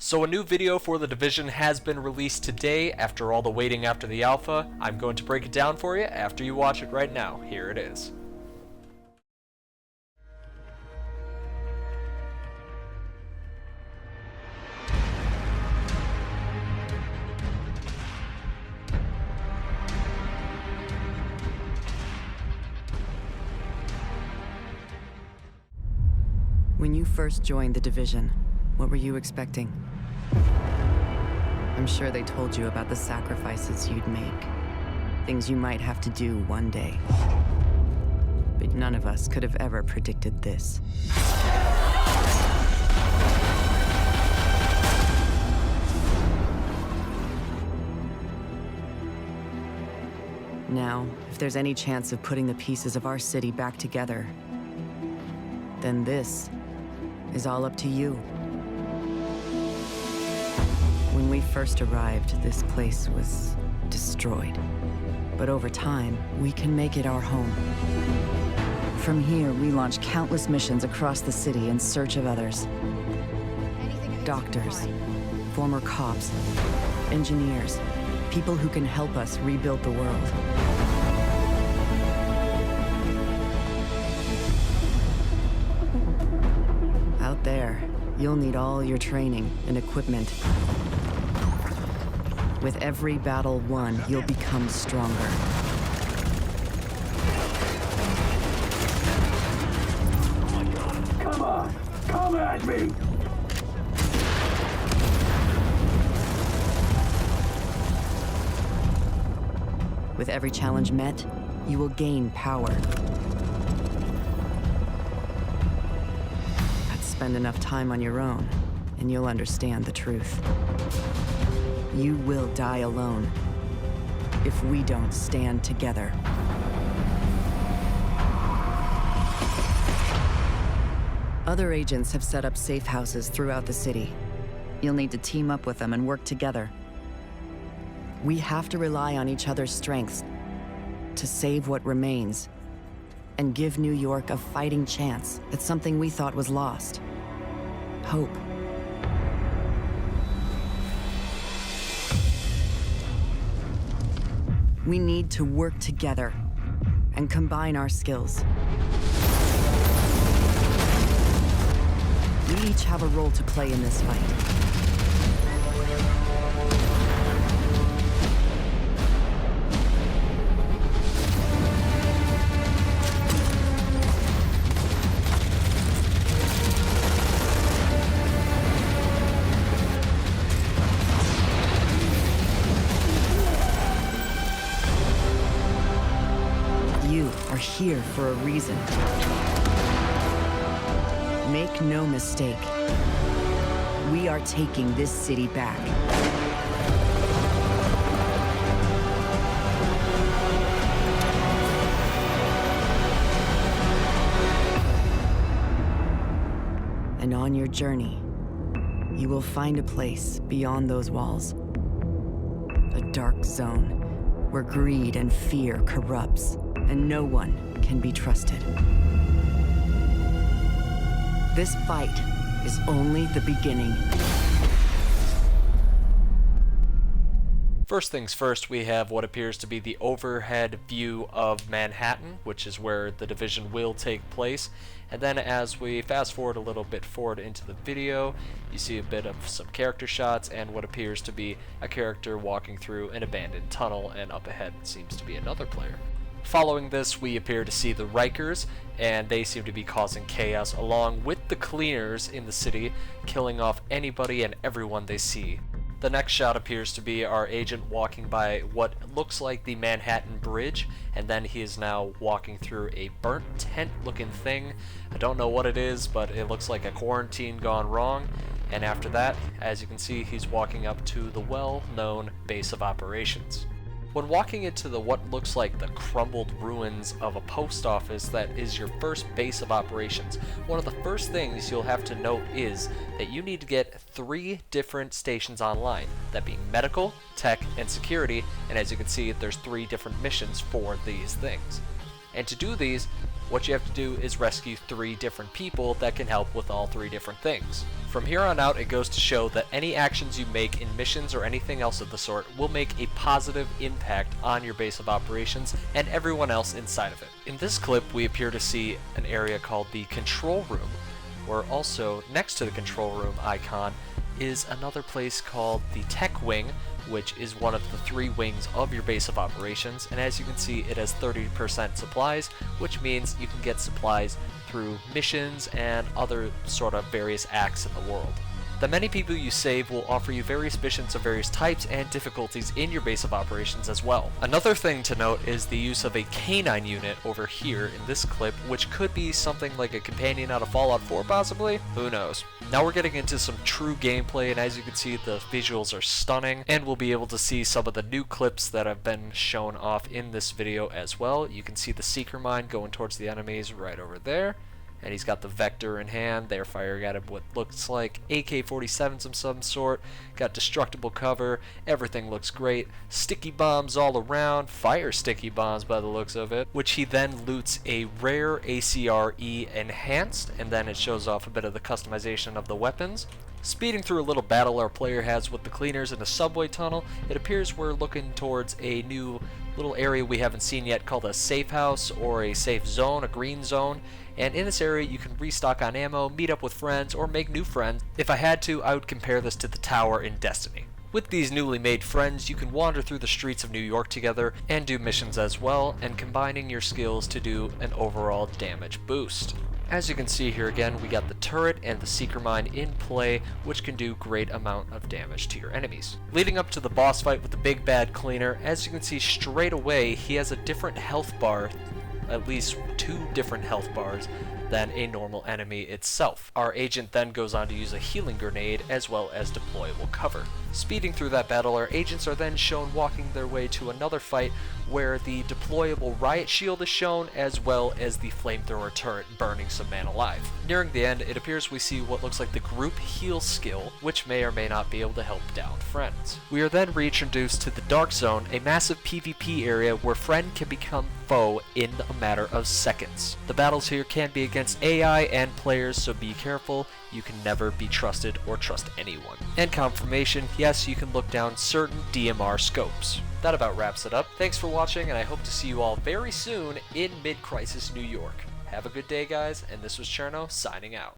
So a new video for The Division has been released today after all the waiting after the alpha. I'm going to break it down for you after you watch it right now. Here it is. When you first joined the Division, what were you expecting? I'm sure they told you about the sacrifices you'd make. Things you might have to do one day. But none of us could have ever predicted this. Now, if there's any chance of putting the pieces of our city back together, then this is all up to you. When we first arrived, this place was destroyed. But over time, we can make it our home. From here, we launch countless missions across the city in search of others. Doctors, former cops, engineers, people who can help us rebuild the world. Out there, you'll need all your training and equipment. With every battle won, you'll become stronger. Come on, come at me! With every challenge met, you will gain power. Spend enough time on your own, and you'll understand the truth. You will die alone if we don't stand together. Other agents have set up safe houses throughout the city. You'll need to team up with them and work together. We have to rely on each other's strengths to save what remains and give New York a fighting chance at something we thought was lost. Hope. We need to work together and combine our skills. We each have a role to play in this fight. You are here for a reason. Make no mistake. We are taking this city back. And on your journey, you will find a place beyond those walls. A dark zone where greed and fear corrupts, and no one can be trusted. This fight is only the beginning. First things first, we have what appears to be the overhead view of Manhattan, which is where the Division will take place. And then as we fast forward a little bit forward into the video, you see a bit of some character shots and what appears to be a character walking through an abandoned tunnel, and up ahead seems to be another player. Following this, we appear to see the Rikers, and they seem to be causing chaos along with the cleaners in the city, killing off anybody and everyone they see. The next shot appears to be our agent walking by what looks like the Manhattan Bridge, and then he is now walking through a burnt tent looking thing. I don't know what it is, but it looks like a quarantine gone wrong. And after that, as you can see, he's walking up to the well-known base of operations. When walking into the what looks like the crumbled ruins of a post office that is your first base of operations, one of the first things you'll have to note is that you need to get 3 different stations online, that being medical, tech, and security, and as you can see, there's 3 different missions for these things. And to do these, What you have to do is rescue 3 different people that can help with all 3 different things. From here on out, it goes to show that any actions you make in missions or anything else of the sort will make a positive impact on your base of operations and everyone else inside of it. In this clip, we appear to see an area called the control room, where also next to the control room icon is another place called the tech wing, which is one of the 3 wings of your base of operations, and as you can see, it has 30% supplies, which means you can get supplies through missions and other sort of various acts in the world. The many people you save will offer you various missions of various types and difficulties in your base of operations as well. Another thing to note is the use of a canine unit over here in this clip, which could be something like a companion out of Fallout 4 possibly? Who knows? Now we're getting into some true gameplay, and as you can see, the visuals are stunning, and we'll be able to see some of the new clips that have been shown off in this video as well. You can see the Seeker Mine going towards the enemies right over there. And he's got the Vector in hand. They're firing at him what looks like AK-47s of some sort. Got destructible cover. Everything looks great. Sticky bombs all around. Fire sticky bombs by the looks of it. Which he then loots a rare ACRE enhanced. And then it shows off a bit of the customization of the weapons. Speeding through a little battle our player has with the cleaners in a subway tunnel, it appears we're looking towards a new little area we haven't seen yet called a safe house or a safe zone, a green zone. And in this area you can restock on ammo, meet up with friends, or make new friends. If I had to, I would compare this to the tower in Destiny. With these newly made friends, you can wander through the streets of New York together and do missions as well, and combining your skills to do an overall damage boost. As you can see here again, we got the turret and the Seeker Mine in play, which can do great amount of damage to your enemies. Leading up to the boss fight with the big bad cleaner, as you can see straight away, he has a different health bar, at least 2 different health bars, than a normal enemy itself. Our agent then goes on to use a healing grenade as well as deployable cover. Speeding through that battle, our agents are then shown walking their way to another fight where the deployable riot shield is shown as well as the flamethrower turret burning some man alive. Nearing the end, it appears we see what looks like the group heal skill, which may or may not be able to help down friends. We are then reintroduced to the Dark Zone, a massive PvP area where friend can become foe in a matter of seconds. The battles here can be against AI and players, so be careful. You can never be trusted or trust anyone. And confirmation, yes, you can look down certain DMR scopes. That about wraps it up. Thanks for watching, and I hope to see you all very soon in Mid-Crisis New York. Have a good day, guys, and this was Cherno signing out.